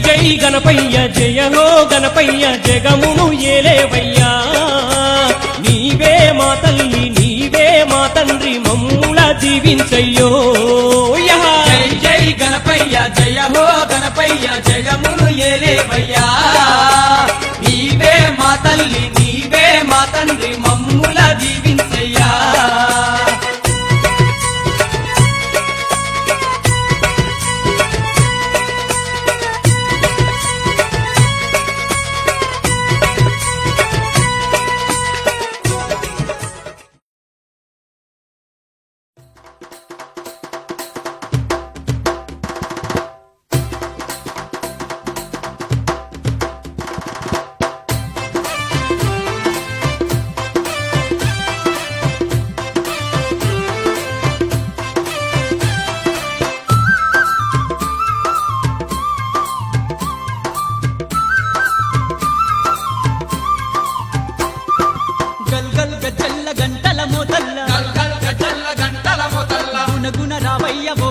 జై గణపయ్య జయ హో గణపయ్య జగమును ఏలేవయ్యా నీవే మా తల్లి నీవే మా తండ్రి మమ్ముల దీవించయ్యో జై జై గణపయ్య జయ హో గణపయ్య జగమును ఏలేవయ్యా నీవే మా తల్లి నీవే మా తండ్రి మమ్ముల దీవించయ్యా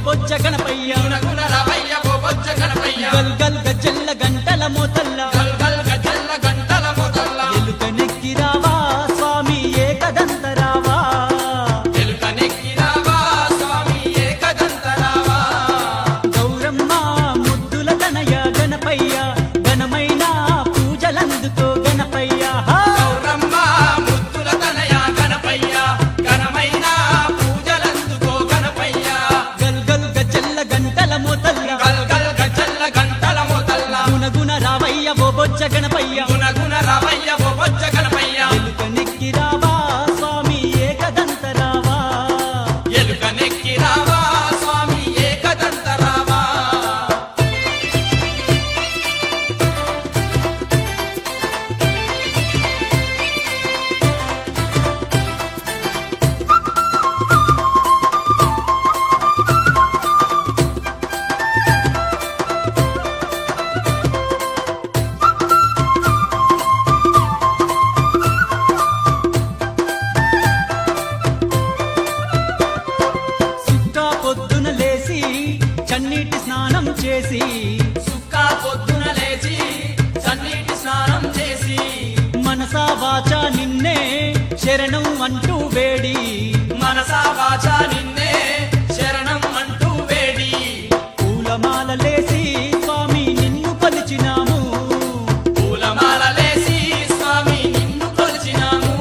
బొజ్జ గణపయ్య గుణగుణ రావయ్య ఓ బొజ్జ గణపయ్య గల్ గల్ గజ్జల్ల గంటల మోతల్ల గల్ గల్ గజల్ల గంటల మొదల్ల ఎలుక నెక్కి రావా స్వామి ఏకదంత రావా ఎలుక నెక్కి రావా స్వామి ఏకదంత రావా గౌరమ్మ ముద్దుల తనయ గణపయ్య ఘనమైన పూజలందుకో గణపయ్య గౌరమ్మ ముద్దుల తనయ గణపయ్య ఘనమైన పూజలందుకో గణపయ్య గల్ గల్ గజ్జల్ల గంటల మోతల్ల గల్ గల్ గజల్ల గంటల మొదల్ల గుణగుణ రావయ్య ఓ బొజ్జ గణపయ్య గుణగుణ రావయ్య ఓ బొజ్జ గణపయ్య ఎలుక నెక్కి రావా స్వామి ఏకదంత రావా ఎలుక నెక్కి రావా స్వామి ఏకదంత రావా సుక్క పొద్దున లేసి చన్నీటి స్నానం చేసి సుక్క పొద్దున లేచి సన్నీటి స్నానం చేసి మనసా వాచ నిన్నే శరణం అంటూ వేడి మనసా వాచా నిన్నే శరణం అంటూ వేడి పూలమాల లేసి స్వామి నిన్ను కొలిచినాము పూలమాలలేసి స్వామి నిన్ను కొలిచినాము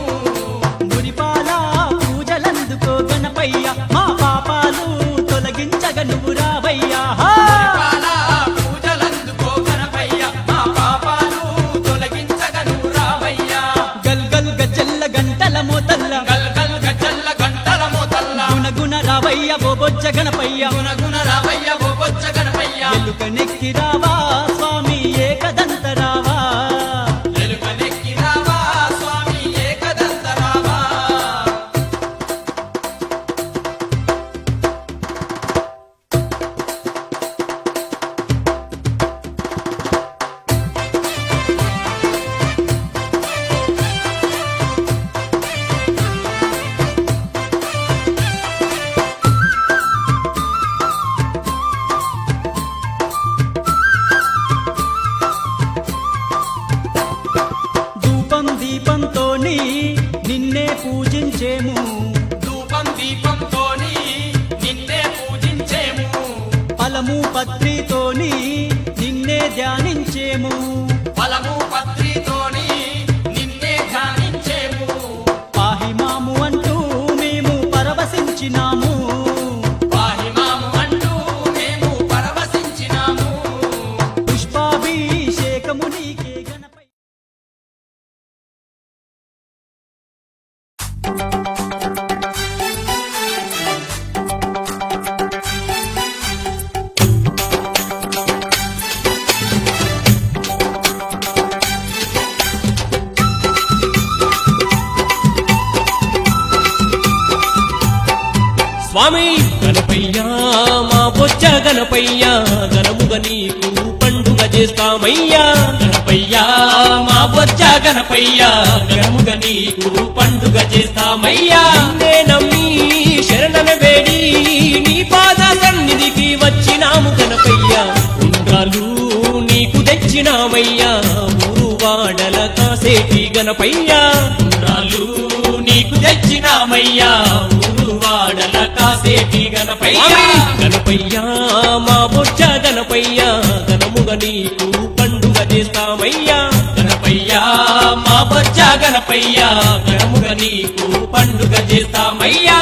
మురిపాల పూజలందుకో గణపయ్య మా పాపాలు తొలగించగ నువ్వు రావయ్యా పాల పూజలందుకో గణపయ్య మా పాపాలు తొలగించగను రావయ్యా గల్ గల్ గజ్జల్ల గంటల మోతల్ల గల్ గల్ గజల్ల గంటల మొదల్ల గుణగుణ రావయ్య ఓ బొజ్జ గణపయ్య గుణగుణ రావయ్య ఓ బొజ్జ గణపయ్య ఎలుక నెక్కి రావా స్వామి ఏకదంత రావా ఎలుక నెక్కి రావా స్వామి ఏకదంత రావా ధూపం దీపంతోని నిన్నే పూజించేము ధూపం దీపంతోని నిన్నే పూజించేము ఫలము పత్రితోని నిన్నే ధ్యానించేము ఫలము పత్రితోని నిన్నే ధ్యానించేము పాహిమాము అంటూ మేము పరవశించినాము పాహిమాము అంటూ మేము పరవశించినాము పుష్పాభిషేకము నీకే గణపయ్య స్వామి గణపయ్య మా బొజ్జ గణపయ్య ఘనముగా నీకు పండుగ చేస్తామయ్యా గణపయ్య మా బొజ్జ గణపయ్య ఘనముగా నీకు పండుగ చేస్తామయ్యా నిన్నే నమ్మి శరణన వేడి నీ పాద సన్నిధికి వచ్చినాము గణపయ్య ఉండ్రాలు నీకు తెచ్చినామయ్యా ఊరు వాడల కాసేటి గణపయ్యా ఉండ్రాళ్ళు నీకు తెచ్చినామయ్యా ఊరు వాడల కాసేటి గణపయ్యా గణపయ్యా మా బొజ్జ గణపయ్యా ఘనముగ నీకు పండుగ చేస్తామయ్యా గణపయ్యా మా బొజ్జ గణపయ్యా గణముగ నీకు పండుగ చేస్తామయ్యా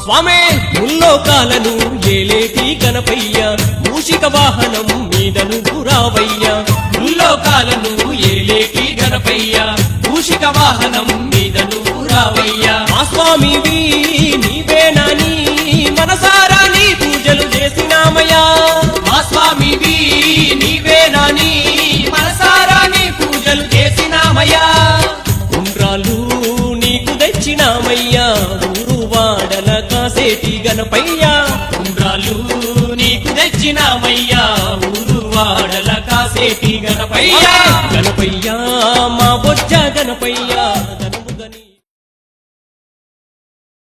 స్వామే ముల్లోకాలను ఏలేటి గణపయ్యా మూషిక వాహనం మీదను రావయ్యా ముల్లోకాలను ఏలేటి గణపయ్యా మూషిక వాహనం మీదను రావయ్యా మా స్వామివి నీవేనాని మనసారా నీ పూజలు చేసినామయ్యా మా స్వామివి నీవేనాని మనసారా నీ పూజలు చేసినామయ్యా ఉండ్రాళ్ళు నీకు తెచ్చినామయ్యా ఊరు వాడల కాసేటి గణపయ్యా ఉండ్రాళ్ళు నీకు తెచ్చినామయ్యా ఊరు వాడల కాసేటి గణపయ్యా గణపయ్యా మా బొజ్జ గణపయ్యా